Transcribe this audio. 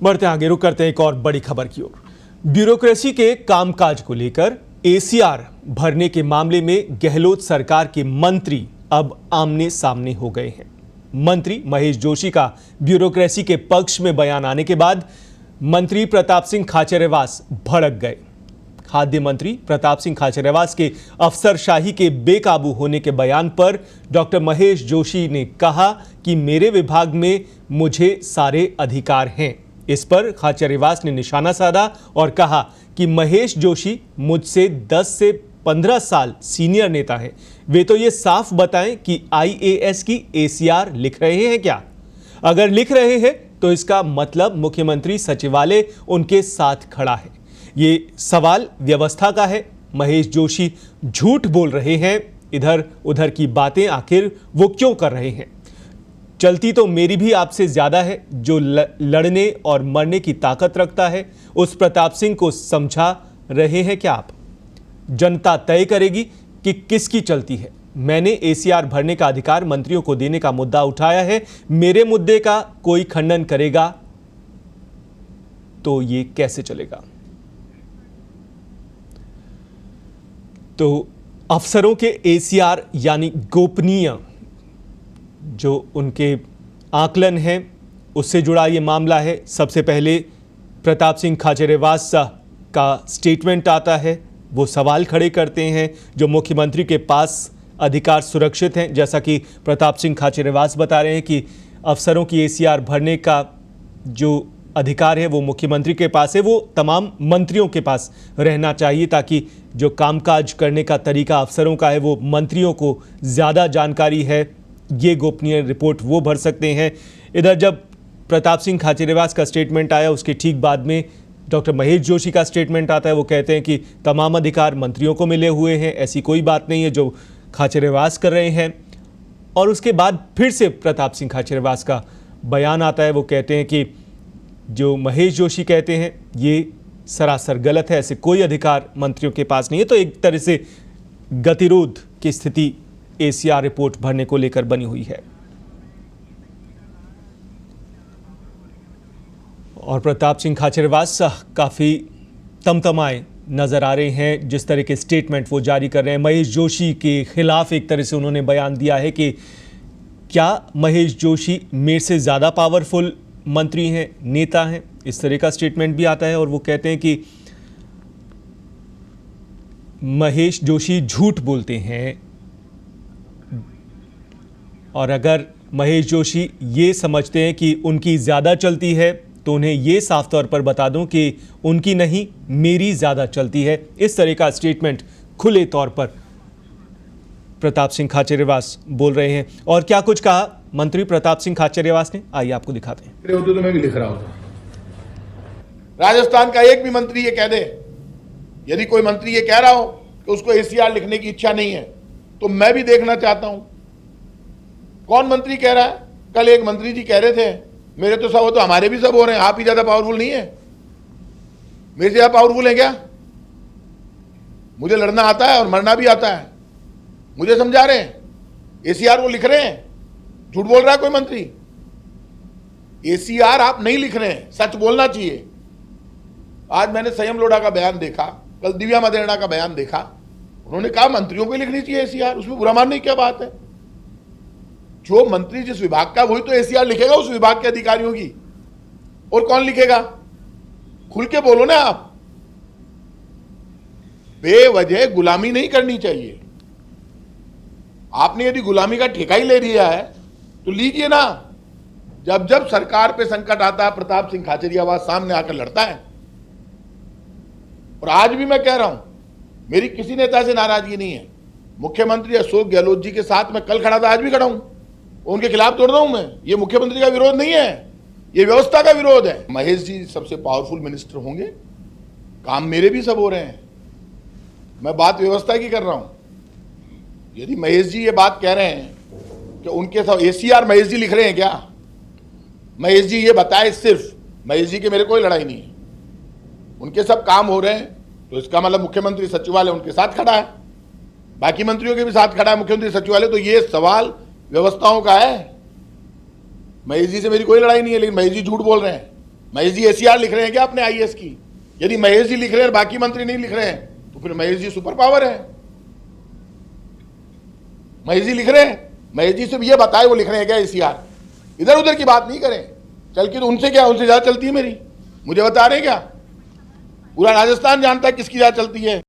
बढ़ते आगे, रुक करते हैं एक और बड़ी खबर की ओर। ब्यूरोक्रेसी के कामकाज को लेकर एसीआर भरने के मामले में गहलोत सरकार के मंत्री अब आमने सामने हो गए हैं। मंत्री महेश जोशी का ब्यूरोक्रेसी के पक्ष में बयान आने के बाद मंत्री प्रताप सिंह खाचरियावास भड़क गए। खाद्य मंत्री प्रताप सिंह खाचरियावास के अफसरशाही के बेकाबू होने के बयान पर डॉक्टर महेश जोशी ने कहा कि मेरे विभाग में मुझे सारे अधिकार हैं। इस पर खाचरियावास ने निशाना साधा और कहा कि महेश जोशी मुझसे 10 से 15 साल सीनियर नेता है, वे तो ये साफ बताएं कि आईएएस की एसीआर लिख रहे हैं क्या? अगर लिख रहे हैं तो इसका मतलब मुख्यमंत्री सचिवालय उनके साथ खड़ा है। ये सवाल व्यवस्था का है। महेश जोशी झूठ बोल रहे हैं, इधर उधर की बातें आखिर वो क्यों कर रहे हैं? चलती तो मेरी भी आपसे ज्यादा है। जो लड़ने और मरने की ताकत रखता है, उस प्रताप सिंह को समझा रहे हैं क्या आप? जनता तय करेगी कि किसकी चलती है। मैंने एसीआर भरने का अधिकार मंत्रियों को देने का मुद्दा उठाया है। मेरे मुद्दे का कोई खंडन करेगा तो ये कैसे चलेगा? तो अफसरों के एसीआर यानी गोपनीय जो उनके आकलन है, उससे जुड़ा ये मामला है। सबसे पहले प्रताप सिंह खाचरियावास का स्टेटमेंट आता है। वो सवाल खड़े करते हैं जो मुख्यमंत्री के पास अधिकार सुरक्षित हैं। जैसा कि प्रताप सिंह खाचरियावास बता रहे हैं कि अफसरों की एसीआर भरने का जो अधिकार है वो मुख्यमंत्री के पास है, वो तमाम मंत्रियों के पास रहना चाहिए ताकि जो कामकाज करने का तरीका अफसरों का है वो मंत्रियों को ज़्यादा जानकारी है। ये गोपनीय रिपोर्ट वो भर सकते हैं। इधर जब प्रताप सिंह खाचरियावास का स्टेटमेंट आया, उसके ठीक बाद में डॉक्टर महेश जोशी का स्टेटमेंट आता है। वो कहते हैं कि तमाम अधिकार मंत्रियों को मिले हुए हैं, ऐसी कोई बात नहीं है जो खाचरियावास कर रहे हैं। और उसके बाद फिर से प्रताप सिंह खाचरियावास का बयान आता है। वो कहते हैं कि जो महेश जोशी कहते हैं ये सरासर गलत है, ऐसे कोई अधिकार मंत्रियों के पास नहीं है। तो एक तरह से गतिरोध की स्थिति एसीआर रिपोर्ट भरने को लेकर बनी हुई है। और प्रताप सिंह खाचरियावास काफ़ी तमतमाए नज़र आ रहे हैं जिस तरह के स्टेटमेंट वो जारी कर रहे हैं। महेश जोशी के खिलाफ एक तरह से उन्होंने बयान दिया है कि क्या महेश जोशी मेरे से ज़्यादा पावरफुल मंत्री हैं, नेता हैं? इस तरह का स्टेटमेंट भी आता है। और वो कहते हैं कि महेश जोशी झूठ बोलते हैं और अगर महेश जोशी ये समझते हैं कि उनकी ज़्यादा चलती है तो उन्हें ये साफ तौर पर बता दूं कि उनकी नहीं, मेरी ज़्यादा चलती है। इस तरह का स्टेटमेंट खुले तौर पर प्रताप सिंह खाचरियावास बोल रहे हैं। और क्या कुछ कहा मंत्री प्रताप सिंह खाचरियावास ने, आइए आपको दिखाते हैं। होते तो मैं भी लिख रहा होता। राजस्थान का एक भी मंत्री ये कह दे, यदि कोई मंत्री ये कह रहा हो कि उसको एसीआर लिखने की इच्छा नहीं है, तो मैं भी देखना चाहता हूं कौन मंत्री कह रहा है। कल एक मंत्री जी कह रहे थे मेरे तो सब हो तो हमारे भी सब हो रहे हैं, आप ही ज्यादा पावरफुल नहीं है, मेरे से ज्यादा पावरफुल है क्या? मुझे लड़ना आता है और मरना भी आता है, मुझे समझा रहे हैं, एसीआर वो लिख रहे हैं। झूठ बोल रहा है कोई मंत्री? एसीआर आप नहीं लिख रहे हैं, सच बोलना चाहिए। आज मैंने संयम लोढ़ा का बयान देखा, कल दिव्या मदेरणा का बयान देखा, उन्होंने कहा मंत्रियों को लिखनी चाहिए एसीआर, उसमें बुरा मानने की क्या बात है? जो मंत्री जिस विभाग का वही तो एसीआर लिखेगा उस विभाग के अधिकारियों की, और कौन लिखेगा? खुल के बोलो ना आप। बेवजह गुलामी नहीं करनी चाहिए। आपने यदि गुलामी का ठेका ही ले लिया है तो लीजिए ना। जब जब सरकार पे संकट आता है प्रताप सिंह खाचरियावास सामने आकर लड़ता है। और आज भी मैं कह रहा हूं, मेरी किसी नेता से नाराजगी नहीं है। मुख्यमंत्री अशोक गहलोत जी के साथ मैं कल खड़ा था, आज भी खड़ा हूं, उनके खिलाफ तोड़ रहा हूं मैं। ये मुख्यमंत्री का विरोध नहीं है, ये व्यवस्था का विरोध है। महेश जी सबसे पावरफुल मिनिस्टर होंगे, काम मेरे भी सब हो रहे हैं, मैं बात व्यवस्था की कर रहा हूं। यदि महेश जी ये बात कह रहे हैं कि उनके सब एसीआर महेश जी लिख रहे हैं क्या? महेश जी ये बताए सिर्फ, महेश जी के मेरे कोई लड़ाई नहीं है, उनके सब काम हो रहे हैं, तो इसका मतलब मुख्यमंत्री सचिवालय उनके साथ खड़ा है, बाकी मंत्रियों के भी साथ खड़ा है मुख्यमंत्री सचिवालय। तो ये सवाल व्यवस्थाओं का है। महेश जी से मेरी कोई लड़ाई नहीं है, लेकिन महेश जी झूठ बोल रहे हैं। महेश जी एसीआर लिख रहे हैं क्या अपने आईएएस की? यदि महेश जी लिख रहे हैं और बाकी मंत्री नहीं लिख रहे हैं तो फिर महेश जी सुपर पावर है। महेश जी लिख रहे हैं, महेश जी सिर्फ ये बताए वो लिख रहे हैं क्या एसीआर, इधर उधर की बात नहीं करें। चल के तो उनसे क्या, उनसे ज्यादा चलती है मेरी, मुझे बता रहे हैं क्या? पूरा राजस्थान जानता है किसकी ज्यादा चलती है।